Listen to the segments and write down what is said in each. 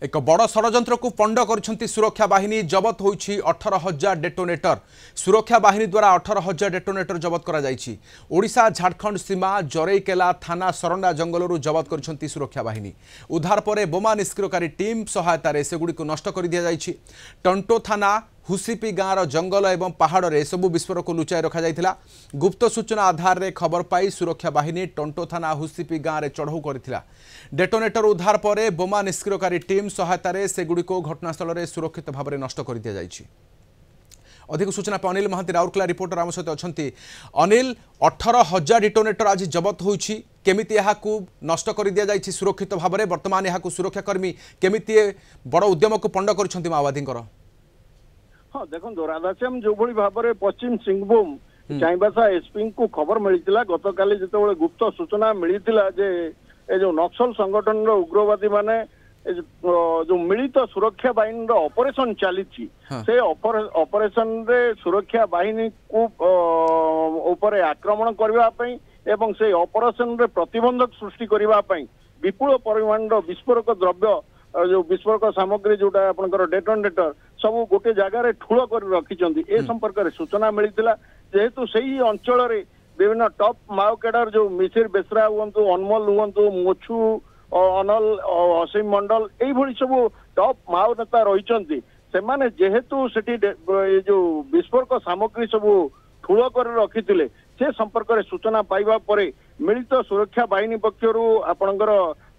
एक बड़ षड़यंत्र को पंड कर सुरक्षा बाहिनी जबत होइछि 18,000 डेटोनेटर। सुरक्षा बाहिनी द्वारा 18,000 डेटोनेटर जबत करा जाइछि। ओडिशा झारखंड सीमा जरईकेला थाना सरंडा जंगलरू जबत कर सुरक्षा बाहिनी। उद्धार पर बोमा निष्क्रियकारी टीम सहायतार सेगुड़ी को नष्ट कर दिया जाइछि। टंटो थाना हुसीपी गाँवर जंगल एवं पहाड़ में सबू विस्फोरक को लुचाई रखा जाइथिला। गुप्त सूचना आधार रे खबर पाई सुरक्षा बाहिनी टंटो थाना हुसीपी गाँव में चढ़ऊ करथिला। डेटोनेटर उद्धार पर बोमा निष्क्रियकारी टीम सहायतार सेगुड़ी को घटनास्थल में सुरक्षित भाव में नष्ट कर दिया जाइछि। अधिक सूचना पर अनिल महांती राउरकेला रिपोर्टर आम सहित अच्छा। अनिल, 18,000 डेटोनेटर आज जबत होइछि, केमिति याहाकू नष्ट कर दिया जाइछि सुरक्षित भाव में? वर्तमान याहाकू सुरक्षाकर्मी केमिति बड़ उद्यम को पंड करिसेंति माओवादी? हाँ देखो राधाश्याम जो भाव में पश्चिम सिंहभूम चाईबासा एसपी को खबर मिलता गत काली जो गुप्त सूचना मिलता जो नक्सल संगठन उग्रवादी माने जो मिलित सुरक्षा बाहिनी ऑपरेशन चली से ऑपरेशन रे सुरक्षा बाहिनी को ऊपर आक्रमण करने एवं से ऑपरेशन रे प्रतिबंधक सृष्टि करने विपुल परिमाण विस्फोरक द्रव्य जो विस्फोरक सामग्री जोटा आपनकर डेटोनेटर सब गोटे जगार ठूल कर रखिंट ए संपर्क में सूचना मिलता जेहेतु सही अंचल विभिन्न टॉप माओ कैडर जो मिसिर बेसरा हूँ अनमोल हूँ मोछू अनल असीम मंडल यही सब टॉप माओ नेता रही से जेहेतु सेठी जो विस्फोरक सामग्री सब ठूल कर रखी से संपर्क में सूचना पाइबा परे मिलित सुरक्षा बाहिनी पक्षरु आपणकर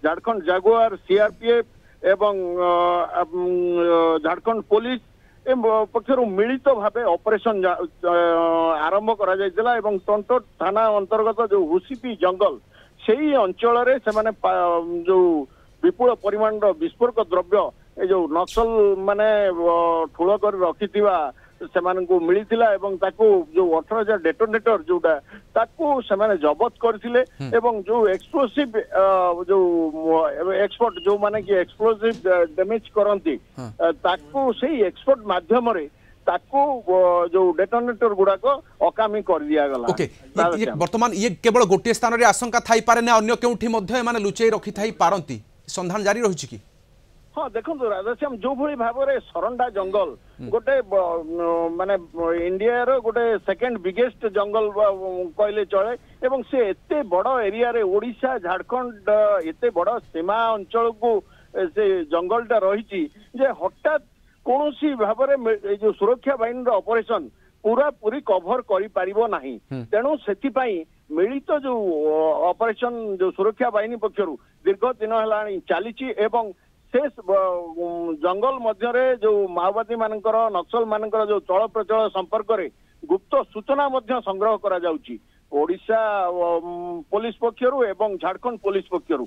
झारखंड जागुआर सीआरपीएफ एवं झारखंड पुलिस पक्षर मिलित भाव ऑपरेशन आरंभ करा जायतिला एवं टंटो थाना अंतर्गत जो हुसीपी जंगल से अंचल जो विपुल परिमाण विस्फोरक द्रव्य ए जो नक्सल माने ठूल कर रखि को मिलता एवं ताकू जो 18,000 डेटोनेटर जोटा ताकू से जबत करथिले एवं जो एक्सप्लोसिव जो एक्सपर्ट जो माने कि एक्सप्लोसिव डैमेज करंती ताकू से एक्सपर्ट माध्यम रे ताकू जो डेटोनेटर गुडा को अकामी कर दिया गला। ओके, वर्तमान ये केवल गोटे स्थान रे आशंका थाई पारे ना अन्य केउठी मध्ये माने लुचेई रखि थाई पारंती संधान जारी रहिछि कि? हाँ देखो राधाश्याम जो भाव में सरंडा जंगल गोटे माने इंडिया रो गोटे सेकंड बिगेस्ट जंगल कहले चले एवं से एते बड़ एरिया रे ओडिशा झारखंड एते बड़ सीमा अंचल को से जंगलटा रही हठात कौन सी भाव में जो सुरक्षा बाहिनी ऑपरेशन पूरा पूरी कभर करि पारिबो नाही। तेणु सेथिपाई मिलित जो ऑपरेशन जो सुरक्षा बाहिनी पक्षरु दीर्घ दिन हेलाणी चली एवं शेष जंगल मध्य जो माओवादी मानकर नक्सल मानकर जो चल प्रचल संपर्क में गुप्त सूचना संग्रह करा जाउची ओडिशा पुलिस पक्षरु एवं झारखंड पुलिस पक्षरु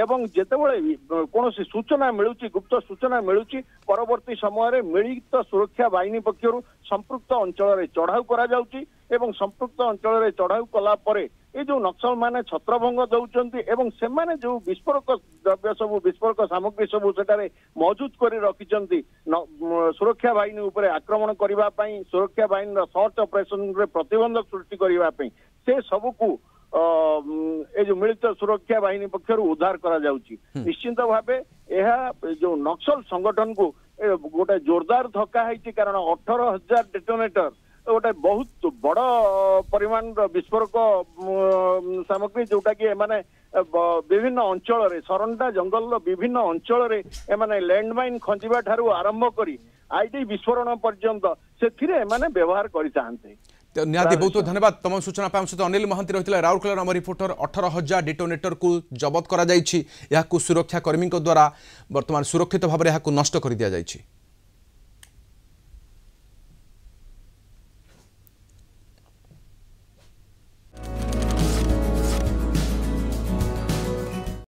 एवं जेतेबेले कोनोसी सूचना मिलुची गुप्त सूचना मिलुची परवर्ती समय मिलित सुरक्षा बाहिनी पक्षरु संपृक्त अंचल रे चढ़ाऊ करा जाउची एवं संपृक्त अंचल रे चढ़ाऊ कला परे ये जो नक्सल माने छत्रभंग दौरान एवं से माने जो विस्फोरक द्रव्य सब विस्फोरक सामग्री सब सेटारे मौजूद कर रखिंट सुरक्षा बाहिनी उपरे आक्रमण करने सुरक्षा बाहिनी सर्च ऑपरेशन रे प्रतिबंधक सृष्टि करने से सबको ए जो मिलित सुरक्षा बाहिनी पक्षर उद्धार करा जाउची। निश्चिंत भावे यह जो नक्सल संगठन को गोटे जोरदार धक्का है कारण 18,000 डेटोनेटर गोटे बहुत बड़ परिमाण विस्फोरक सामग्री जोटा कि माने विभिन्न अंचल सरंडा जंगल विभिन्न अंचल माने लैंडमाइन खंजिबा ठारू आरंभ करी आईडी विस्फोरण पर्यंत से माने व्यवहार करितांते। निहाती बहुत धन्यवाद तम सूचना पाम सहित अनिल महांती रही राउरकेला आम रिपोर्टर। 18,000 डेटोनेटर को जबत करा जाइछि, याकू सुरक्षा कर्मी द्वारा वर्तमान सुरक्षित भाव में नष्ट कर दिया जाइछि।